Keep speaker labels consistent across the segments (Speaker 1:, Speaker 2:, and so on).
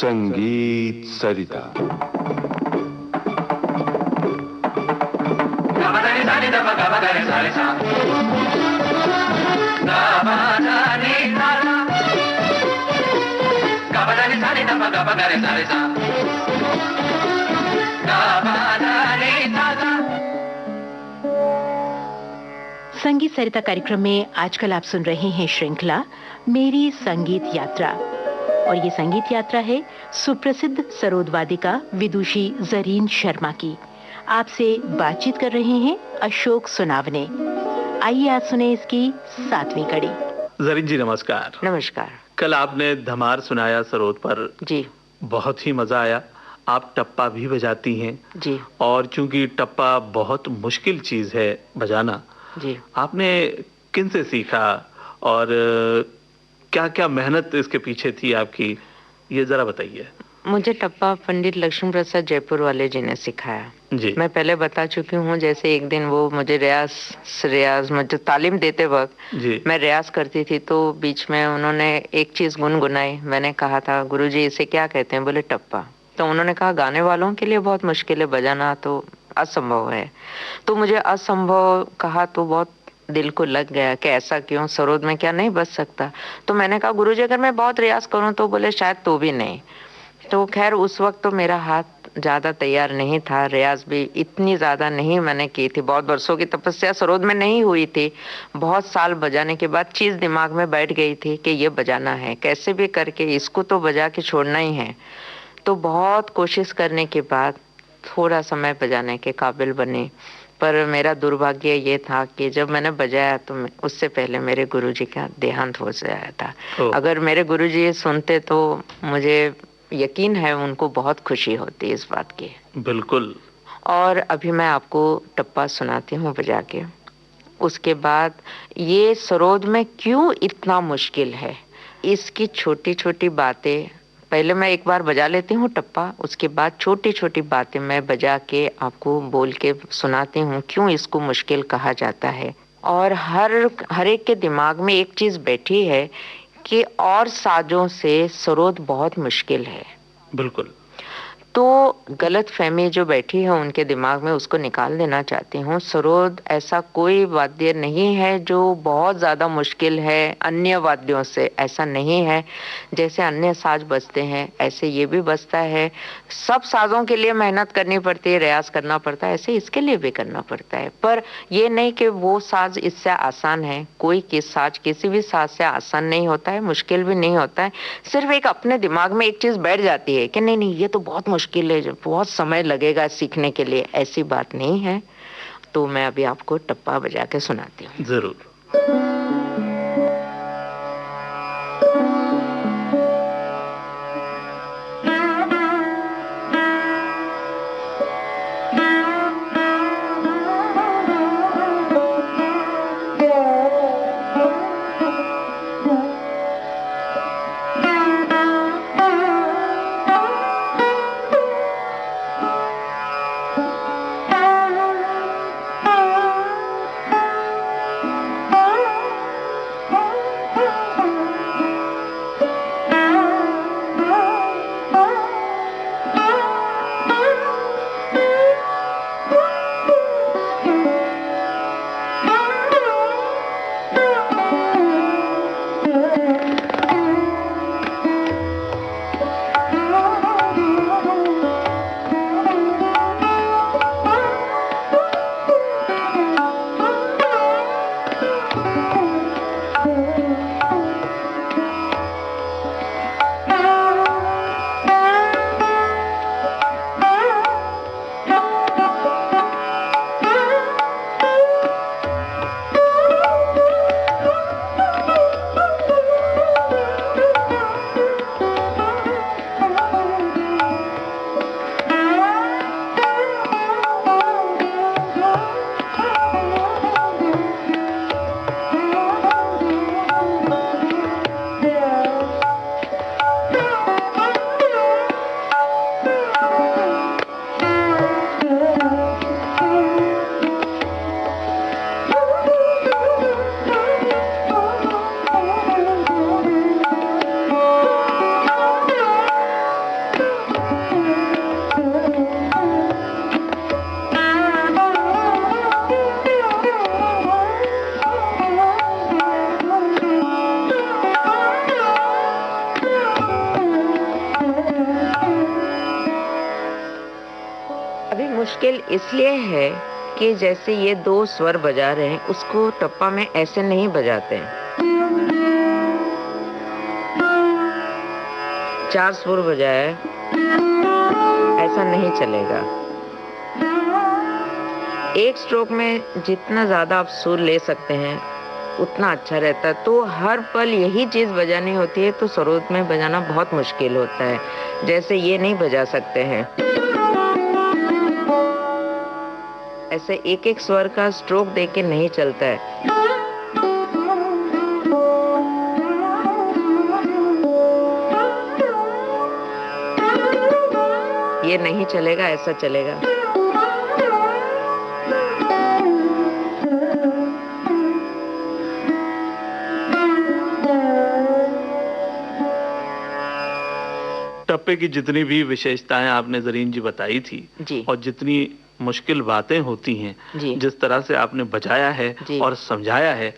Speaker 1: संगीत सरिता।
Speaker 2: संगीत सरिता कार्यक्रम में आजकल आप सुन रहे हैं श्रृंखला मेरी संगीत यात्रा, और ये संगीत यात्रा है सुप्रसिद्ध सरोद वादिका विदुषी जरीन शर्मा की। आपसे बातचीत कर रहे हैं अशोक सुनावने। आइए आज सुने इसकी 7वीं कड़ी।
Speaker 3: जरीन जी नमस्कार।
Speaker 2: नमस्कार।
Speaker 3: कल आपने धमार सुनाया सरोद पर
Speaker 2: जी,
Speaker 3: बहुत ही मजा आया। आप टप्पा भी बजाती हैं
Speaker 2: जी,
Speaker 3: और चूंकि टप्पा बहुत मुश्किल चीज है बजाना
Speaker 2: जी,
Speaker 3: आपने किन से सीखा और क्या क्या मेहनत इसके पीछे थी आपकी, ये जरा बताइए।
Speaker 4: मुझे टप्पा पंडित लक्ष्मी प्रसाद जयपुर वाले जी ने सिखाया
Speaker 3: जी।
Speaker 4: मैं पहले बता चुकी हूँ। जैसे एक दिन वो मुझे रियाज में जो तालीम देते वक्त
Speaker 3: जी।
Speaker 4: मैं रियाज करती थी तो बीच में उन्होंने एक चीज गुनगुनाई। मैंने कहा था गुरुजी इसे क्या कहते हैं? बोले टप्पा। तो उन्होंने कहा गाने वालों के लिए बहुत मुश्किल है, बजाना तो असंभव है। तो मुझे असंभव कहा तो बहुत दिल को लग गया कि ऐसा क्यों, सरोद में क्या नहीं बज सकता? तो मैंने कहा गुरुजी अगर मैं बहुत रियाज करूं तो बोले शायद तो भी नहीं। तो खैर उस वक्त तो मेरा हाथ ज्यादा तैयार नहीं था, रियाज भी इतनी ज्यादा नहीं मैंने की थी। बहुत वर्षों की तपस्या सरोद में नहीं हुई थी। बहुत साल बजाने के बाद चीज दिमाग में बैठ गई थी कि ये बजाना है, कैसे भी करके इसको तो बजा के छोड़ना ही है। तो बहुत कोशिश करने के बाद थोड़ा समय बजाने के काबिल बने। पर मेरा दुर्भाग्य ये था कि जब मैंने बजाया तो उससे पहले मेरे गुरुजी का देहांत हो गया था। अगर मेरे गुरुजी सुनते तो मुझे यकीन है उनको बहुत खुशी होती इस बात की।
Speaker 3: बिल्कुल।
Speaker 4: और अभी मैं आपको टप्पा सुनाती हूँ बजा के। उसके बाद ये सरोद में क्यों इतना मुश्किल है, इसकी छोटी छोटी बातें पहले मैं एक बार बजा लेती हूँ टप्पा, उसके बाद छोटी छोटी बातें मैं बजा के आपको बोल के सुनाती हूँ क्यों इसको मुश्किल कहा जाता है। और हर एक के दिमाग में एक चीज बैठी है कि और साजों से सरोद बहुत मुश्किल है।
Speaker 3: बिल्कुल।
Speaker 4: तो गलत फहमी जो बैठी है उनके दिमाग में उसको निकाल देना चाहती हूँ। सरोद ऐसा कोई वाद्य नहीं है जो बहुत ज्यादा मुश्किल है अन्य वाद्यों से, ऐसा नहीं है। जैसे अन्य साज बजते हैं ऐसे ये भी बजता है। सब साजों के लिए मेहनत करनी पड़ती है, रियाज करना पड़ता है, ऐसे इसके लिए भी करना पड़ता है। पर ये नहीं कि वो साज इससे आसान है। कोई साज किसी भी साज से आसान नहीं होता है, मुश्किल भी नहीं होता है। सिर्फ एक अपने दिमाग में एक चीज बैठ जाती है कि नहीं नहीं ये तो बहुत मुश्किल है, बहुत समय लगेगा सीखने के लिए, ऐसी बात नहीं है। तो मैं अभी आपको टप्पा बजा के सुनाती हूँ।
Speaker 3: जरूर।
Speaker 4: मुश्किल इसलिए है कि जैसे ये 2 स्वर बजा रहे हैं, उसको टप्पा में ऐसे नहीं बजाते हैं। 4 सुर बजाए, ऐसा नहीं चलेगा। एक स्ट्रोक में जितना ज्यादा आप सुर ले सकते हैं उतना अच्छा रहता है। तो हर पल यही चीज बजानी होती है तो सरोद में बजाना बहुत मुश्किल होता है। जैसे ये नहीं बजा सकते हैं, ऐसे एक एक स्वर का स्ट्रोक देके नहीं चलता है। ये नहीं चलेगा, ऐसा चलेगा।
Speaker 3: टप्पे की जितनी भी विशेषताएं आपने जरीन जी बताई थी
Speaker 4: जी।
Speaker 3: और जितनी मुश्किल बातें होती हैं, जिस तरह से आपने बजाया है और समझाया है,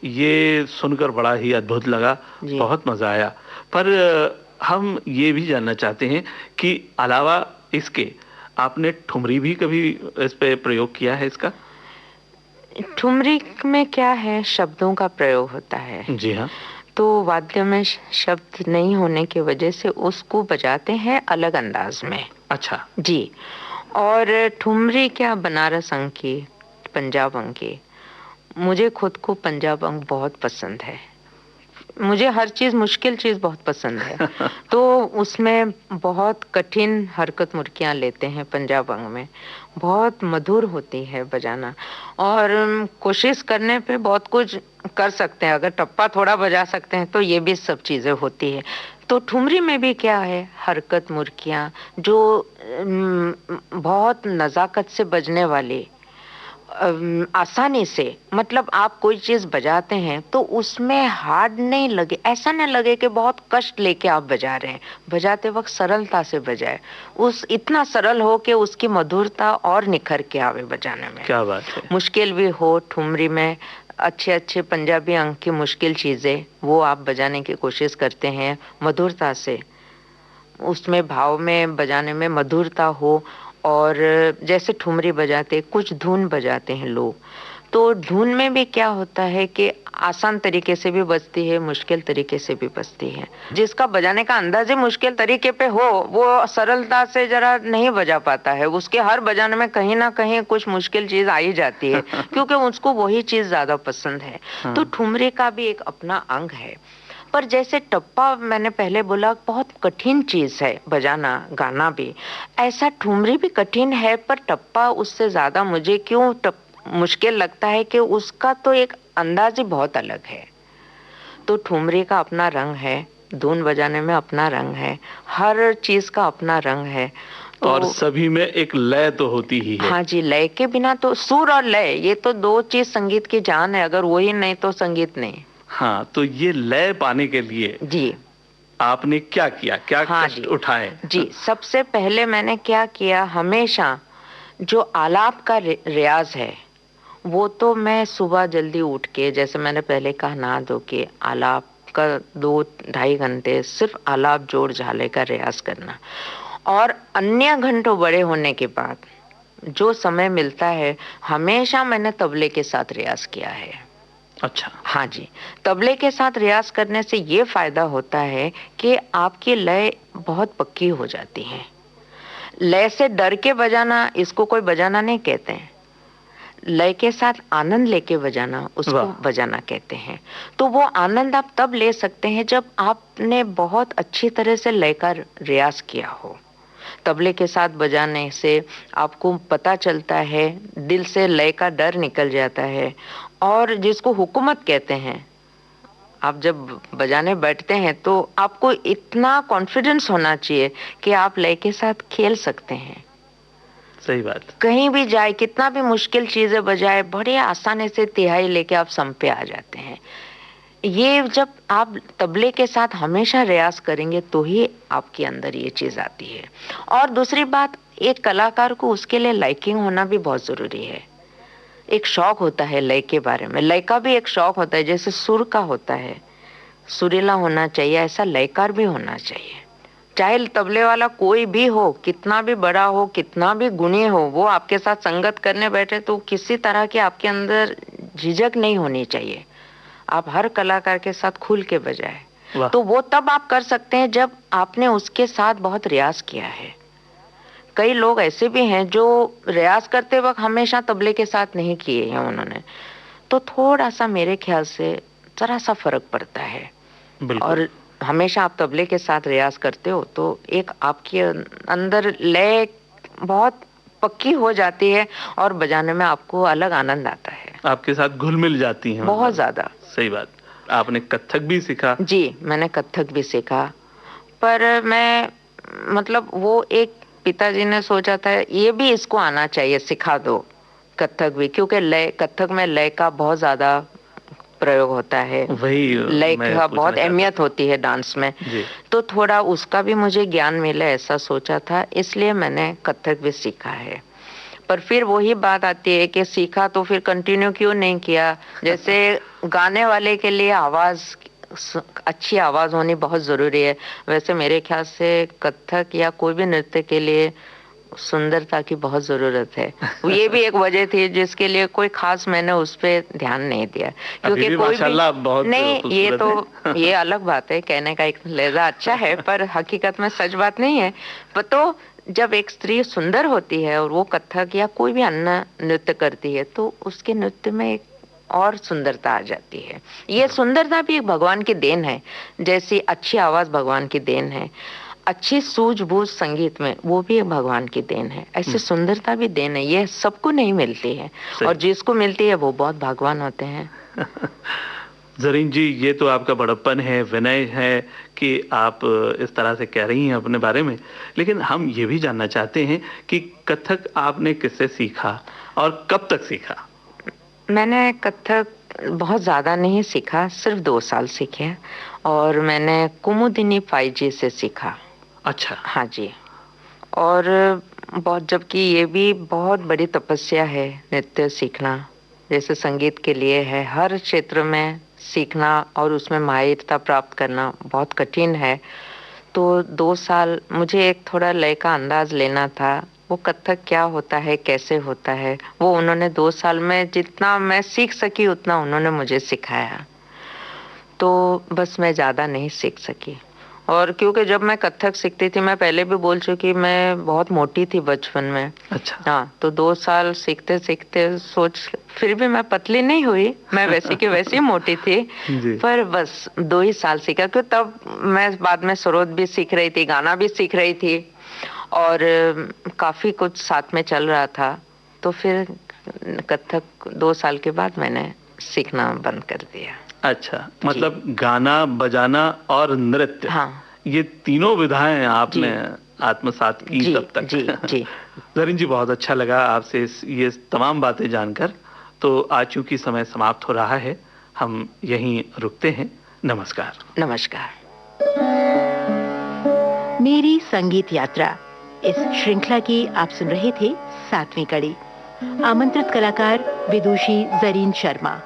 Speaker 3: ये सुनकर बड़ा ही अद्भुत लगा, बहुत मजा आया। पर हम ये भी जानना चाहते हैं कि अलावा इसके आपने ठुमरी भी कभी इस पे प्रयोग किया है इसका?
Speaker 4: ठुमरी में क्या है, शब्दों का प्रयोग होता है।
Speaker 3: जी हाँ।
Speaker 4: तो वाद्य में शब्द नहीं होने की वजह से उसको बजाते हैं अलग अंदाज में।
Speaker 3: अच्छा
Speaker 4: जी। और ठुमरी क्या, बनारस अंग की, पंजाब अंग की। मुझे खुद को पंजाब अंग बहुत पसंद है। मुझे हर चीज, मुश्किल चीज बहुत पसंद है। तो उसमें बहुत कठिन हरकत मुर्कियां लेते हैं पंजाब अंग में, बहुत मधुर होती है बजाना। और कोशिश करने पे बहुत कुछ कर सकते हैं। अगर टप्पा थोड़ा बजा सकते हैं तो ये भी सब चीजें होती है। तो ठुमरी में भी क्या है, हरकत मुर्कियां जो बहुत नजाकत से बजने वाली, आसानी से, मतलब आप कोई चीज बजाते हैं तो उसमें हार्ड नहीं लगे, ऐसा नहीं लगे कि बहुत कष्ट लेके आप बजा रहे हैं। बजाते वक्त सरलता से बजाए, उस इतना सरल हो कि उसकी मधुरता और निखर के आवे बजाने में।
Speaker 3: क्या बात है।
Speaker 4: मुश्किल भी हो ठुमरी में, अच्छे अच्छे पंजाबी अंग की मुश्किल चीजें वो आप बजाने की कोशिश करते हैं मधुरता से, उसमें भाव में बजाने में मधुरता हो। और जैसे ठुमरी बजाते, कुछ धुन बजाते हैं लोग, तो धुन में भी क्या होता है कि आसान तरीके से भी बजती है, मुश्किल तरीके से भी बजती है। जिसका बजाने का अंदाज ही मुश्किल तरीके पे हो, वो सरलता से जरा नहीं बजा पाता है। उसके हर बजाने में कहीं ना कहीं कुछ मुश्किल चीज आ ही जाती है क्योंकि उसको वही चीज ज्यादा पसंद है। तो ठुमरी का भी एक अपना अंग है। पर जैसे टप्पा मैंने पहले बोला बहुत कठिन चीज है बजाना, गाना भी, ऐसा ठुमरी भी कठिन है। पर टप्पा उससे ज्यादा मुझे क्यों मुश्किल लगता है कि उसका तो एक अंदाज ही बहुत अलग है। तो ठुमरी का अपना रंग है, धुन बजाने में अपना रंग है, हर चीज का अपना रंग है। तो
Speaker 3: और सभी में एक लय तो होती ही है।
Speaker 4: हाँ जी, लय के बिना तो, सुर और लय ये तो 2 चीज संगीत की जान है, अगर वही नहीं तो संगीत नहीं।
Speaker 3: हाँ, तो ये लय पाने के लिए
Speaker 4: जी
Speaker 3: आपने क्या किया, क्या कष्ट उठाए?
Speaker 4: जी, सबसे पहले मैंने क्या किया, हमेशा जो आलाप का रियाज है वो तो मैं सुबह जल्दी उठ के, जैसे मैंने पहले कहा, नहा धो के आलाप का 2-2.5 घंटे सिर्फ आलाप जोड़ झाले का रियाज करना। और अन्य घंटों बड़े होने के बाद जो समय मिलता है, हमेशा मैंने तबले के साथ रियाज किया है।
Speaker 3: अच्छा।
Speaker 4: हाँ जी, तबले के साथ रियाज करने से ये फायदा होता है कि आपकी लय बहुत पक्की हो जाती है। लय से डर के बजाना, इसको कोई बजाना नहीं कहते हैं। लय के साथ आनंद लेके बजाना, उसको बजाना कहते हैं। तो वो आनंद आप तब ले सकते हैं जब आपने बहुत अच्छी तरह से लय का रियाज किया हो। तबले के साथ बजाने से आपको पता चलता है, दिल से लय का डर निकल जाता है। और जिसको हुकूमत कहते हैं, आप जब बजाने बैठते हैं तो आपको इतना कॉन्फिडेंस होना चाहिए कि आप लय के साथ खेल सकते हैं।
Speaker 3: सही बात।
Speaker 4: कहीं भी जाए, कितना भी मुश्किल चीजें बजाए, बड़े आसानी से तिहाई लेके आप सम पे आ जाते हैं। ये जब आप तबले के साथ हमेशा रियाज करेंगे तो ही आपके अंदर ये चीज आती है। और दूसरी बात, एक कलाकार को उसके लिए लाइकिंग होना भी बहुत जरूरी है। एक शौक होता है लय के बारे में, लय का भी एक शौक होता है। जैसे सुर का होता है, सुरीला होना चाहिए, ऐसा लयकार भी होना चाहिए। चाहे तबले वाला कोई भी हो, कितना भी बड़ा हो, कितना भी गुणी हो, वो आपके साथ संगत करने बैठे तो किसी तरह की आपके अंदर झिझक नहीं होनी चाहिए। आप हर कलाकार के साथ खुल के बजाए। तो वो तब आप कर सकते हैं जब आपने उसके साथ बहुत रियाज किया है। कई लोग ऐसे भी हैं जो रियाज करते वक्त हमेशा तबले के साथ नहीं किए हैं उन्होंने, तो थोड़ा सा मेरे ख्याल से जरा सा फर्क पड़ता है। और हमेशा आप तबले के साथ रियाज करते हो तो एक आपके अंदर लय बहुत पक्की हो जाती है और बजाने में आपको अलग आनंद आता है,
Speaker 3: आपके साथ घुल मिल जाती हैं
Speaker 4: बहुत ज्यादा।
Speaker 3: सही बात। आपने कथक भी सीखा?
Speaker 4: जी, मैंने कथक भी सीखा, पर मैं मतलब वो एक पिताजी ने सोचा था ये भी इसको आना चाहिए, सिखा दो कथक भी, क्योंकि लय, कथक में लय का बहुत ज्यादा प्रयोग होता है,
Speaker 3: वही
Speaker 4: लय का बहुत अहमियत होती है डांस में। तो थोड़ा उसका भी मुझे ज्ञान मिले ऐसा सोचा था, इसलिए मैंने कथक भी सीखा है। पर फिर वही बात आती है कि सीखा तो फिर कंटिन्यू क्यों नहीं किया। जैसे गाने वाले के लिए आवाज, अच्छी आवाज होनी बहुत जरूरी है, वैसे मेरे ख्याल से कथक या कोई भी नृत्य के लिए सुंदरता की बहुत जरूरत है। ये भी एक वजह थी जिसके लिए कोई खास मैंने उस पे ध्यान नहीं दिया, क्योंकि कोई भी
Speaker 3: बहुत
Speaker 4: नहीं, ये तो ये अलग बात है, कहने का एक लहजा अच्छा है पर हकीकत में सच बात नहीं है। पर तो जब एक स्त्री सुंदर होती है और वो कथक या कोई भी अन्य नृत्य करती है तो उसके नृत्य में एक और सुंदरता आ जाती है। ये सुंदरता भी एक भगवान की देन है, जैसी अच्छी आवाज भगवान की देन है, अच्छी सूझबूझ संगीत में वो भी भगवान की देन है, ऐसे सुंदरता भी देन है। ये सबको नहीं मिलती है और जिसको मिलती है वो बहुत भगवान होते हैं।
Speaker 3: ज़रीन जी, ये तो आपका बड़प्पन है, विनय है कि आप इस तरह से कह रही हैं अपने बारे में, लेकिन हम ये भी जानना चाहते हैं कि कथक आपने किससे सीखा और कब तक सीखा?
Speaker 4: मैंने कथक बहुत ज्यादा नहीं सीखा, सिर्फ 2 साल सीखे और मैंने कुमुदिनी पाई जी से सीखा।
Speaker 3: अच्छा।
Speaker 4: हाँ जी। और बहुत, जबकि ये भी बहुत बड़ी तपस्या है नृत्य सीखना, जैसे संगीत के लिए है, हर क्षेत्र में सीखना और उसमें माहिरता प्राप्त करना बहुत कठिन है। तो 2 साल मुझे एक थोड़ा लय का अंदाज लेना था, वो कथक क्या होता है, कैसे होता है, वो उन्होंने 2 साल में जितना मैं सीख सकी उतना उन्होंने मुझे सिखाया। तो बस मैं ज्यादा नहीं सीख सकी। और क्योंकि जब मैं कथक सीखती थी, मैं पहले भी बोल चुकी, मैं बहुत मोटी थी बचपन में।
Speaker 3: अच्छा।
Speaker 4: हाँ, तो 2 साल सीखते सीखते फिर भी मैं पतली नहीं हुई, मैं वैसी की वैसी मोटी थी। पर बस 2 ही साल सीखा, क्योंकि तब मैं बाद में सरोद भी सीख रही थी, गाना भी सीख रही थी और काफी कुछ साथ में चल रहा था। तो फिर कथक 2 साल के बाद मैंने सीखना बंद कर दिया।
Speaker 3: अच्छा, मतलब गाना बजाना और नृत्य, हाँ, ये तीनों विधाएं आपने आत्मसात की तब तक।
Speaker 4: जी।
Speaker 3: ज़रीन जी, बहुत अच्छा लगा आपसे ये तमाम बातें जानकर। तो आज चूंकि समय समाप्त हो रहा है, हम यहीं रुकते हैं। नमस्कार।
Speaker 4: नमस्कार।
Speaker 2: मेरी संगीत यात्रा, इस श्रृंखला की आप सुन रहे थे 7वीं कड़ी। आमंत्रित कलाकार विदुषी ज़रीन शर्मा,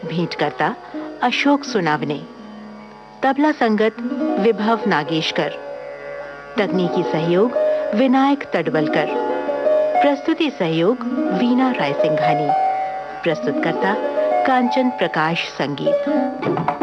Speaker 2: भेंटकर्ता अशोक सुनावने, तबला संगत विभव नागेशकर, तकनीकी सहयोग विनायक तडवलकर, प्रस्तुति सहयोग वीणा रायसिंघानी, प्रस्तुतकर्ता कांचन प्रकाश संगीत।